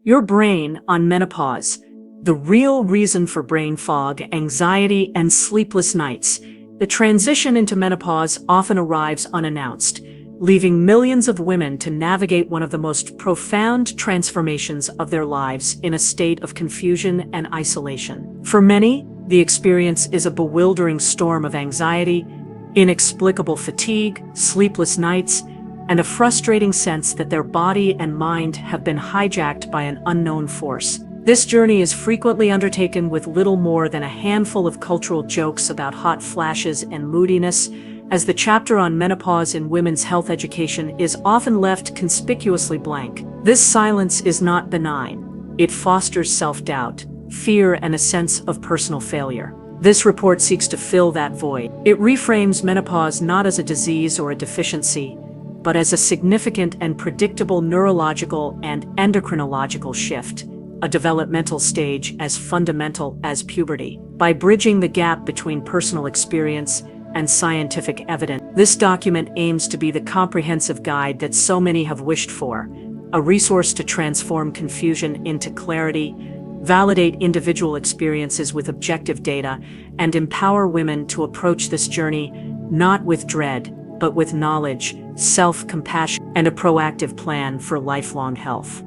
Your brain on menopause. The real reason for brain fog, anxiety, and sleepless nights. The transition into menopause often arrives unannounced, leaving millions of women to navigate one of the most profound transformations of their lives in a state of confusion and isolation. For many, the experience is a bewildering storm of anxiety, inexplicable fatigue, sleepless nights, and a frustrating sense that their body and mind have been hijacked by an unknown force. This journey is frequently undertaken with little more than a handful of cultural jokes about hot flashes and moodiness, as the chapter on menopause in women's health education is often left conspicuously blank. This silence is not benign. It fosters self-doubt, fear, and a sense of personal failure. This report seeks to fill that void. It reframes menopause not as a disease or a deficiency, but as a significant and predictable neurological and endocrinological shift, a developmental stage as fundamental as puberty. By bridging the gap between personal experience and scientific evidence, this document aims to be the comprehensive guide that so many have wished for, a resource to transform confusion into clarity, validate individual experiences with objective data, and empower women to approach this journey not with dread, but with knowledge, self-compassion, and a proactive plan for lifelong health.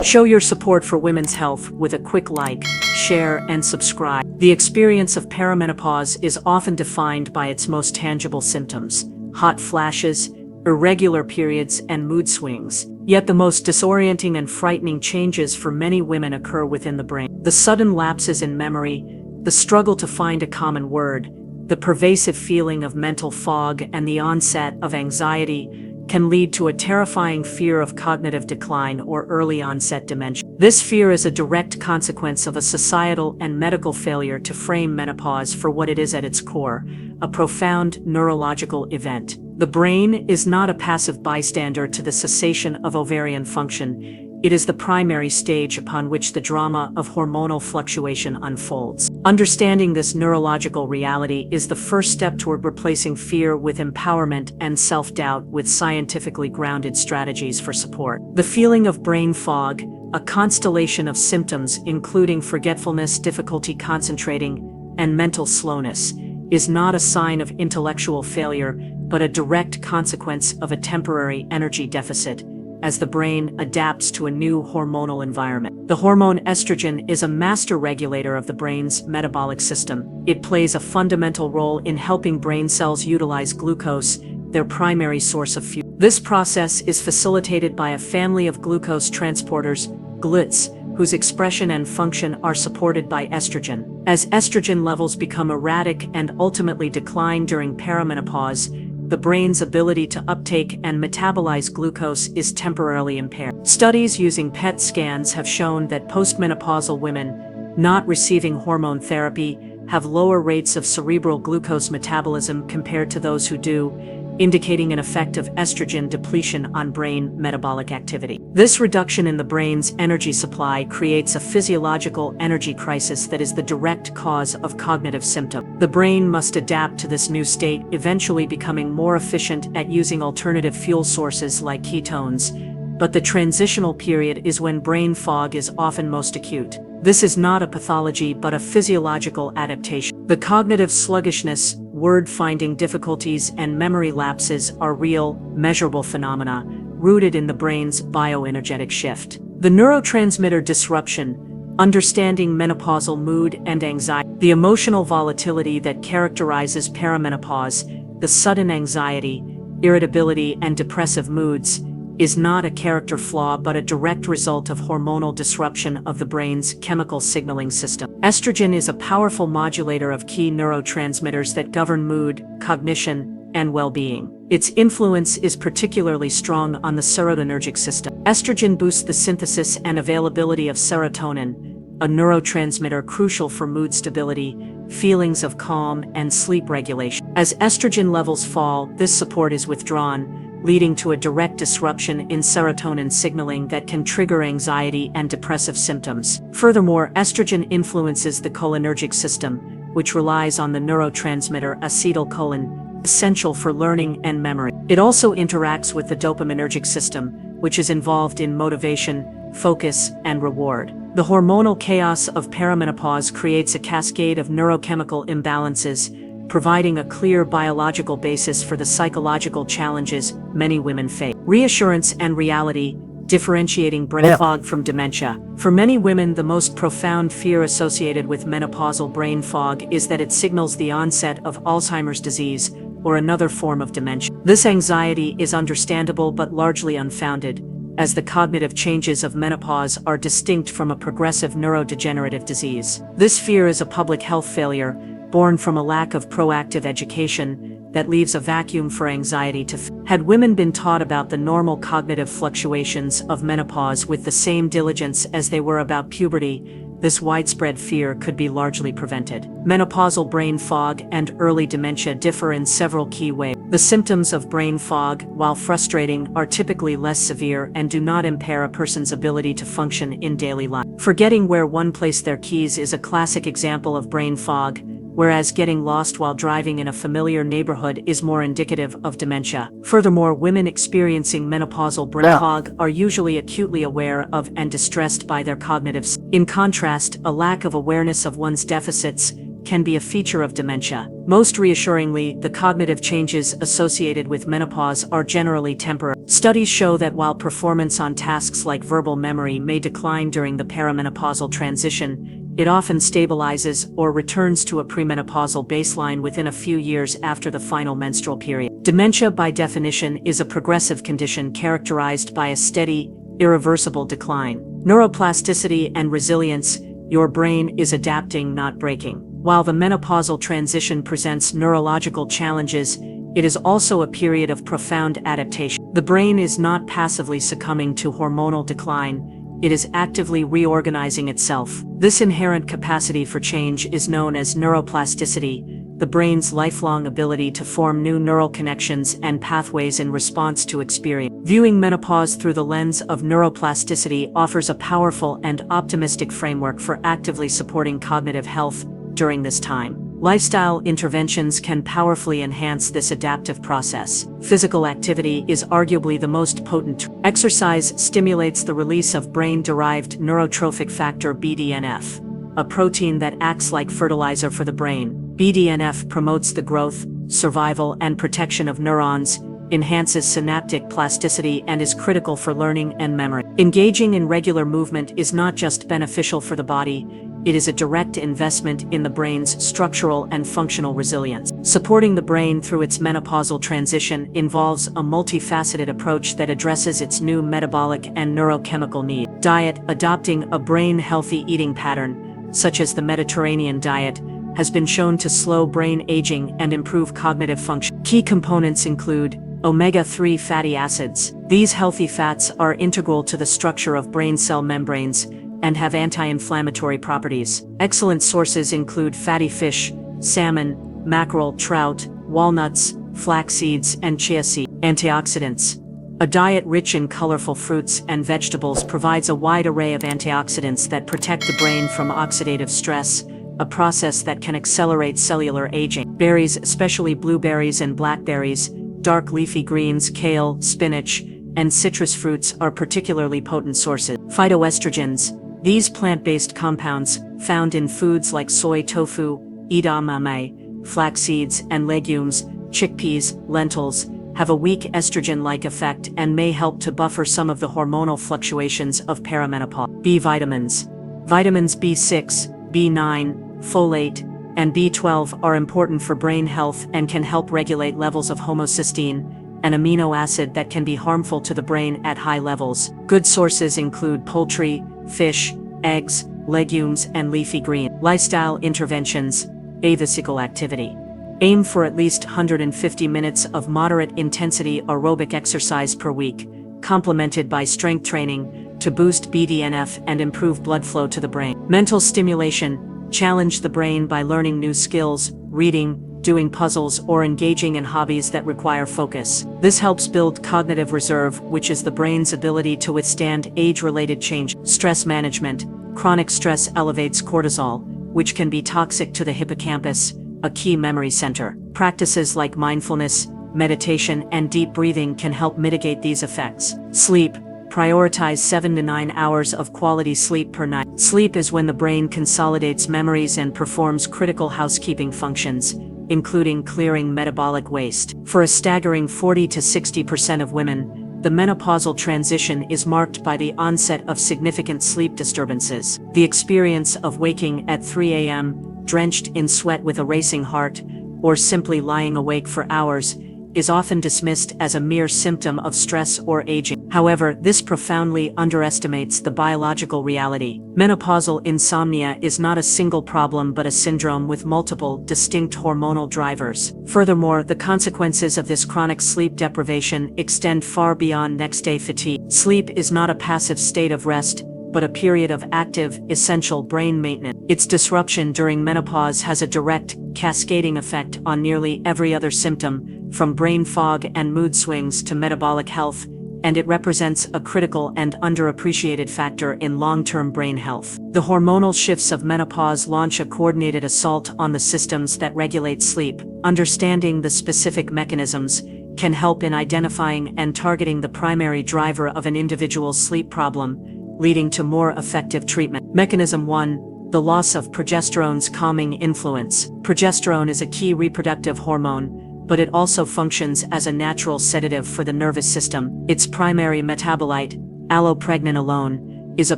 Show your support for women's health with a quick like, share, and subscribe. The experience of perimenopause is often defined by its most tangible symptoms: hot flashes, irregular periods, and mood swings. Yet the most disorienting and frightening changes for many women occur within the brain. The sudden lapses in memory, the struggle to find a common word, the pervasive feeling of mental fog, and the onset of anxiety can lead to a terrifying fear of cognitive decline or early onset dementia. This fear is a direct consequence of a societal and medical failure to frame menopause for what it is at its core: a profound neurological event. The brain is not a passive bystander to the cessation of ovarian function. It is the primary stage upon which the drama of hormonal fluctuation unfolds. Understanding this neurological reality is the first step toward replacing fear with empowerment and self-doubt with scientifically grounded strategies for support. The feeling of brain fog, a constellation of symptoms including forgetfulness, difficulty concentrating, and mental slowness, is not a sign of intellectual failure, but a direct consequence of a temporary energy deficit as the brain adapts to a new hormonal environment. The hormone estrogen is a master regulator of the brain's metabolic system. It plays a fundamental role in helping brain cells utilize glucose, their primary source of fuel. This process is facilitated by a family of glucose transporters, GLUTs, whose expression and function are supported by estrogen. As estrogen levels become erratic and ultimately decline during perimenopause, the brain's ability to uptake and metabolize glucose is temporarily impaired. Studies using PET scans have shown that postmenopausal women not receiving hormone therapy have lower rates of cerebral glucose metabolism compared to those who do, indicating an effect of estrogen depletion on brain metabolic activity. This reduction in the brain's energy supply creates a physiological energy crisis that is the direct cause of cognitive symptoms. The brain must adapt to this new state, eventually becoming more efficient at using alternative fuel sources like ketones, but the transitional period is when brain fog is often most acute. This is not a pathology but a physiological adaptation. The cognitive sluggishness, word-finding difficulties, and memory lapses are real, measurable phenomena rooted in the brain's bioenergetic shift. The neurotransmitter disruption, understanding menopausal mood and anxiety, the emotional volatility that characterizes perimenopause, the sudden anxiety, irritability, and depressive moods, is not a character flaw but a direct result of hormonal disruption of the brain's chemical signaling system. Estrogen is a powerful modulator of key neurotransmitters that govern mood, cognition, and well-being. Its influence is particularly strong on the serotonergic system. Estrogen boosts the synthesis and availability of serotonin, a neurotransmitter crucial for mood stability, feelings of calm, and sleep regulation. As estrogen levels fall, this support is withdrawn, leading to a direct disruption in serotonin signaling that can trigger anxiety and depressive symptoms. Furthermore, estrogen influences the cholinergic system, which relies on the neurotransmitter acetylcholine, essential for learning and memory. It also interacts with the dopaminergic system, which is involved in motivation, focus, and reward. The hormonal chaos of perimenopause creates a cascade of neurochemical imbalances, providing a clear biological basis for the psychological challenges many women face. Reassurance and reality, differentiating brain fog from dementia. For many women, the most profound fear associated with menopausal brain fog is that it signals the onset of Alzheimer's disease or another form of dementia. This anxiety is understandable but largely unfounded, as the cognitive changes of menopause are distinct from a progressive neurodegenerative disease. This fear is a public health failure, born from a lack of proactive education that leaves a vacuum for anxiety to fill. Had women been taught about the normal cognitive fluctuations of menopause with the same diligence as they were about puberty, this widespread fear could be largely prevented. Menopausal brain fog and early dementia differ in several key ways. The symptoms of brain fog, while frustrating, are typically less severe and do not impair a person's ability to function in daily life. Forgetting where one placed their keys is a classic example of brain fog, whereas getting lost while driving in a familiar neighborhood is more indicative of dementia. Furthermore, women experiencing menopausal brain fog are usually acutely aware of and distressed by their cognitive state. In contrast, a lack of awareness of one's deficits can be a feature of dementia. Most reassuringly, the cognitive changes associated with menopause are generally temporary. Studies show that while performance on tasks like verbal memory may decline during the perimenopausal transition, it often stabilizes or returns to a premenopausal baseline within a few years after the final menstrual period. Dementia, by definition, is a progressive condition characterized by a steady, irreversible decline. Neuroplasticity and resilience, your brain is adapting, not breaking. While the menopausal transition presents neurological challenges, it is also a period of profound adaptation. The brain is not passively succumbing to hormonal decline, it is actively reorganizing itself. This inherent capacity for change is known as neuroplasticity, the brain's lifelong ability to form new neural connections and pathways in response to experience. Viewing menopause through the lens of neuroplasticity offers a powerful and optimistic framework for actively supporting cognitive health during this time. Lifestyle interventions can powerfully enhance this adaptive process. Physical activity is arguably the most potent. Exercise stimulates the release of brain-derived neurotrophic factor BDNF, a protein that acts like fertilizer for the brain. BDNF promotes the growth, survival, and protection of neurons, enhances synaptic plasticity, and is critical for learning and memory. Engaging in regular movement is not just beneficial for the body, it is a direct investment in the brain's structural and functional resilience. Supporting the brain through its menopausal transition involves a multifaceted approach that addresses its new metabolic and neurochemical needs. Diet. Adopting a brain-healthy eating pattern, such as the Mediterranean diet, has been shown to slow brain aging and improve cognitive function. Key components include omega-3 fatty acids. These healthy fats are integral to the structure of brain cell membranes and have anti-inflammatory properties. Excellent sources include fatty fish, salmon, mackerel, trout, walnuts, flax seeds, and chia seeds. Antioxidants. A diet rich in colorful fruits and vegetables provides a wide array of antioxidants that protect the brain from oxidative stress, a process that can accelerate cellular aging. Berries, especially blueberries and blackberries, dark leafy greens, kale, spinach, and citrus fruits are particularly potent sources. Phytoestrogens. These plant-based compounds, found in foods like soy, tofu, edamame, flax seeds, and legumes, chickpeas, lentils, have a weak estrogen-like effect and may help to buffer some of the hormonal fluctuations of perimenopause. B vitamins. Vitamins B6, B9, folate, and B12 are important for brain health and can help regulate levels of homocysteine, an amino acid that can be harmful to the brain at high levels. Good sources include poultry, fish, eggs, legumes, and leafy greens. Lifestyle interventions. A. Physical activity. Aim for at least 150 minutes of moderate-intensity aerobic exercise per week, complemented by strength training, to boost BDNF and improve blood flow to the brain. Mental stimulation. Challenge the brain by learning new skills, reading, doing puzzles, or engaging in hobbies that require focus. This helps build cognitive reserve, which is the brain's ability to withstand age-related change. Stress management. Chronic stress elevates cortisol, which can be toxic to the hippocampus, a key memory center. Practices like mindfulness, meditation, and deep breathing can help mitigate these effects. Sleep. Prioritize 7 to 9 hours of quality sleep per night. Sleep is when the brain consolidates memories and performs critical housekeeping functions, including clearing metabolic waste. For a staggering 40 to 60% of women, the menopausal transition is marked by the onset of significant sleep disturbances. The experience of waking at 3 a.m., drenched in sweat with a racing heart, or simply lying awake for hours, is often dismissed as a mere symptom of stress or aging. However, this profoundly underestimates the biological reality. Menopausal insomnia is not a single problem but a syndrome with multiple, distinct hormonal drivers. Furthermore, the consequences of this chronic sleep deprivation extend far beyond next-day fatigue. Sleep is not a passive state of rest, but a period of active, essential brain maintenance. Its disruption during menopause has a direct, cascading effect on nearly every other symptom, from brain fog and mood swings to metabolic health, and it represents a critical and underappreciated factor in long-term brain health. The hormonal shifts of menopause launch a coordinated assault on the systems that regulate sleep. Understanding the specific mechanisms can help in identifying and targeting the primary driver of an individual's sleep problem, leading to more effective treatment. Mechanism 1. The loss of progesterone's calming influence. Progesterone is a key reproductive hormone, but it also functions as a natural sedative for the nervous system. Its primary metabolite, allopregnanolone, is a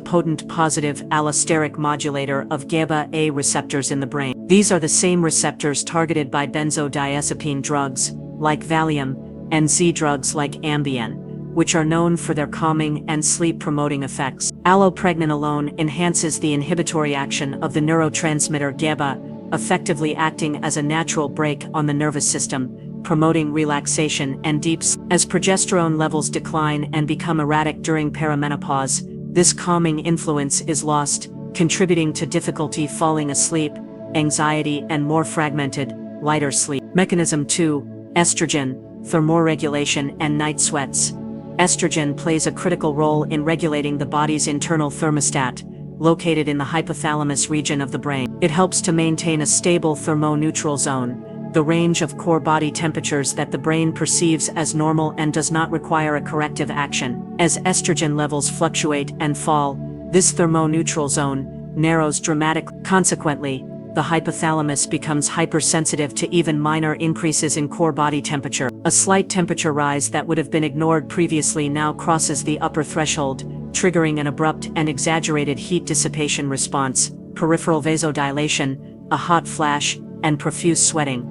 potent positive allosteric modulator of GABA-A receptors in the brain. These are the same receptors targeted by benzodiazepine drugs, like Valium, and Z drugs like Ambien, which are known for their calming and sleep-promoting effects. Allopregnanolone enhances the inhibitory action of the neurotransmitter GABA, effectively acting as a natural brake on the nervous system, promoting relaxation and deep sleep. As progesterone levels decline and become erratic during perimenopause, this calming influence is lost, contributing to difficulty falling asleep, anxiety, and more fragmented, lighter sleep. Mechanism 2. Estrogen, thermoregulation, and night sweats. Estrogen plays a critical role in regulating the body's internal thermostat, located in the hypothalamus region of the brain. It helps to maintain a stable thermoneutral zone, the range of core body temperatures that the brain perceives as normal and does not require a corrective action. As estrogen levels fluctuate and fall, this thermoneutral zone narrows dramatically. Consequently, the hypothalamus becomes hypersensitive to even minor increases in core body temperature. A slight temperature rise that would have been ignored previously now crosses the upper threshold, triggering an abrupt and exaggerated heat dissipation response, peripheral vasodilation, a hot flash, and profuse sweating.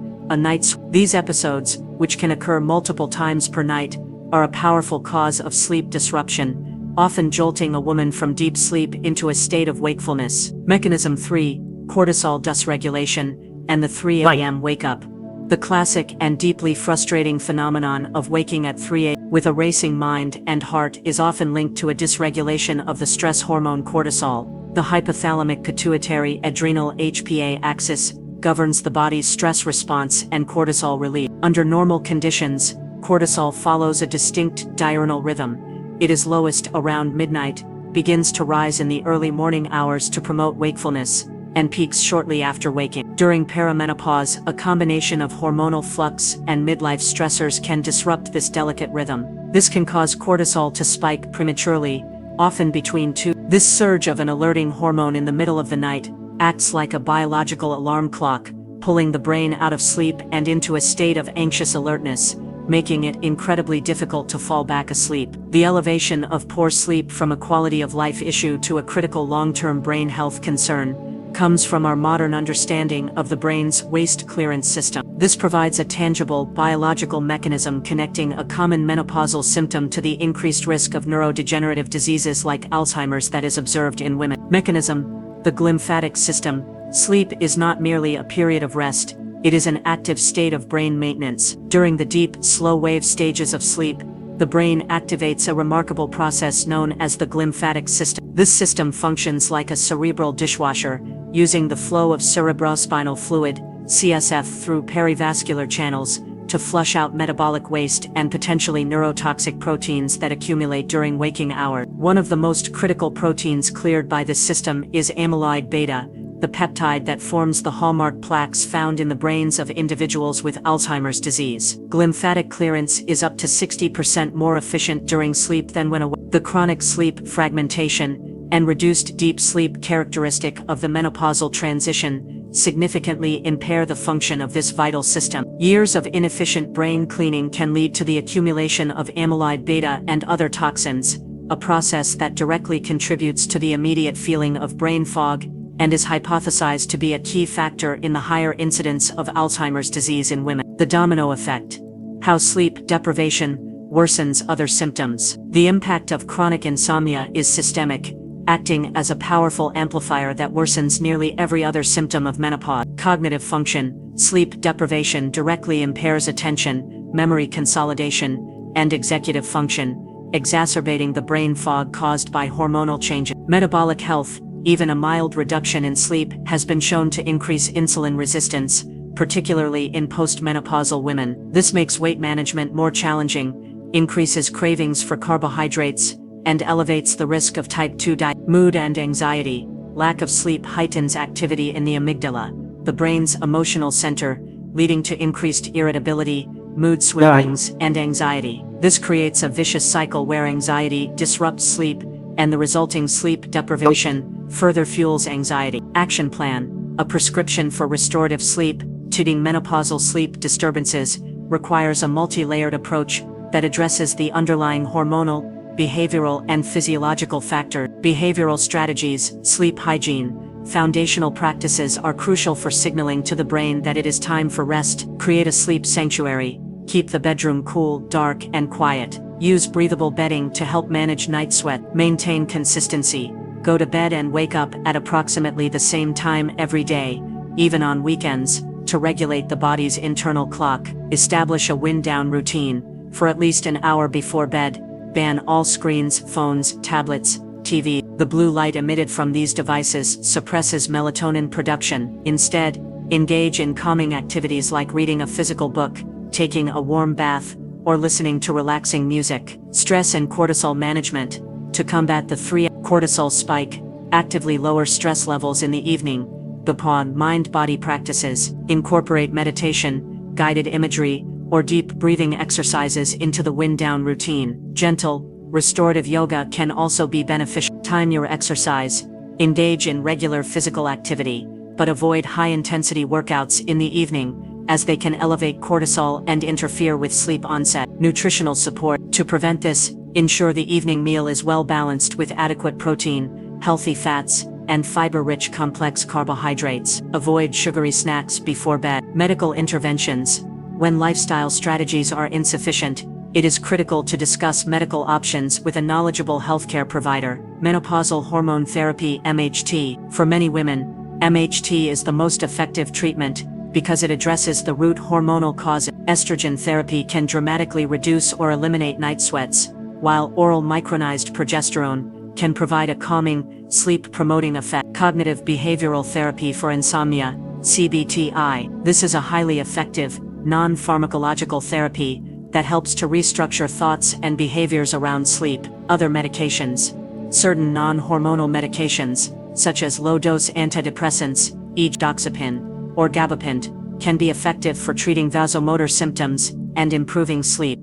These episodes, which can occur multiple times per night, are a powerful cause of sleep disruption, often jolting a woman from deep sleep into a state of wakefulness. Mechanism 3. Cortisol dysregulation, and the 3 a.m. wake-up. The classic and deeply frustrating phenomenon of waking at 3 a.m. with a racing mind and heart is often linked to a dysregulation of the stress hormone cortisol. The hypothalamic pituitary adrenal HPA axis governs the body's stress response and cortisol release. Under normal conditions, cortisol follows a distinct diurnal rhythm. It is lowest around midnight, begins to rise in the early morning hours to promote wakefulness, and peaks shortly after waking. During perimenopause, a combination of hormonal flux and midlife stressors can disrupt this delicate rhythm. This can cause cortisol to spike prematurely, often between 2. This surge of an alerting hormone in the middle of the night acts like a biological alarm clock, pulling the brain out of sleep and into a state of anxious alertness, making it incredibly difficult to fall back asleep. The elevation of poor sleep from a quality of life issue to a critical long-term brain health concern comes from our modern understanding of the brain's waste clearance system. This provides a tangible biological mechanism connecting a common menopausal symptom to the increased risk of neurodegenerative diseases like Alzheimer's that is observed in women. Mechanism: the glymphatic system. Sleep is not merely a period of rest, it is an active state of brain maintenance. During the deep, slow-wave stages of sleep, the brain activates a remarkable process known as the glymphatic system. This system functions like a cerebral dishwasher, using the flow of cerebrospinal fluid, CSF, through perivascular channels to flush out metabolic waste and potentially neurotoxic proteins that accumulate during waking hours. One of the most critical proteins cleared by this system is amyloid beta, the peptide that forms the hallmark plaques found in the brains of individuals with Alzheimer's disease. Glymphatic clearance is up to 60% more efficient during sleep than when awake. The chronic sleep fragmentation and reduced deep sleep characteristic of the menopausal transition significantly impair the function of this vital system. Years of inefficient brain cleaning can lead to the accumulation of amyloid beta and other toxins, a process that directly contributes to the immediate feeling of brain fog and is hypothesized to be a key factor in the higher incidence of Alzheimer's disease in women. The domino effect. How sleep deprivation worsens other symptoms. The impact of chronic insomnia is systemic, acting as a powerful amplifier that worsens nearly every other symptom of menopause. Cognitive function. Sleep deprivation directly impairs attention, memory consolidation, and executive function, exacerbating the brain fog caused by hormonal changes. Metabolic health. Even a mild reduction in sleep has been shown to increase insulin resistance, particularly in postmenopausal women. This makes weight management more challenging, increases cravings for carbohydrates, and elevates the risk of type 2 diabetes. Mood and anxiety. Lack of sleep heightens activity in the amygdala, the brain's emotional center, leading to increased irritability, mood swings, and anxiety. This creates a vicious cycle where anxiety disrupts sleep, and the resulting sleep deprivation further fuels anxiety. Action plan. A prescription for restorative sleep, treating menopausal sleep disturbances, requires a multi-layered approach that addresses the underlying hormonal, behavioral, and physiological factors. Behavioral strategies. Sleep hygiene. Foundational practices are crucial for signaling to the brain that it is time for rest. Create a sleep sanctuary. Keep the bedroom cool, dark, and quiet. Use breathable bedding to help manage night sweat. Maintain consistency. Go to bed and wake up at approximately the same time every day, even on weekends, to regulate the body's internal clock. Establish a wind-down routine. For at least an hour before bed, ban all screens, phones, tablets, TV. The blue light emitted from these devices suppresses melatonin production. Instead, engage in calming activities like reading a physical book, taking a warm bath, or listening to relaxing music. Stress and cortisol management. To combat the 3 cortisol spike, actively lower stress levels in the evening. Upon mind-body practices, incorporate meditation, guided imagery, or deep breathing exercises into the wind-down routine. Gentle, restorative yoga can also be beneficial. Time your exercise. Engage in regular physical activity, but avoid high-intensity workouts in the evening, as they can elevate cortisol and interfere with sleep onset. Nutritional support. To prevent this, ensure the evening meal is well balanced with adequate protein, healthy fats, and fiber-rich complex carbohydrates. Avoid sugary snacks before bed. Medical interventions. When lifestyle strategies are insufficient, it is critical to discuss medical options with a knowledgeable healthcare provider. Menopausal hormone therapy (MHT). For many women, MHT is the most effective treatment because it addresses the root hormonal causes. Estrogen therapy can dramatically reduce or eliminate night sweats, while oral micronized progesterone can provide a calming, sleep-promoting effect. Cognitive behavioral therapy for insomnia, CBTI. This is a highly effective, non-pharmacological therapy that helps to restructure thoughts and behaviors around sleep. Other medications. Certain non-hormonal medications, such as low-dose antidepressants, e.g. doxepin, or gabapentin, can be effective for treating vasomotor symptoms and improving sleep.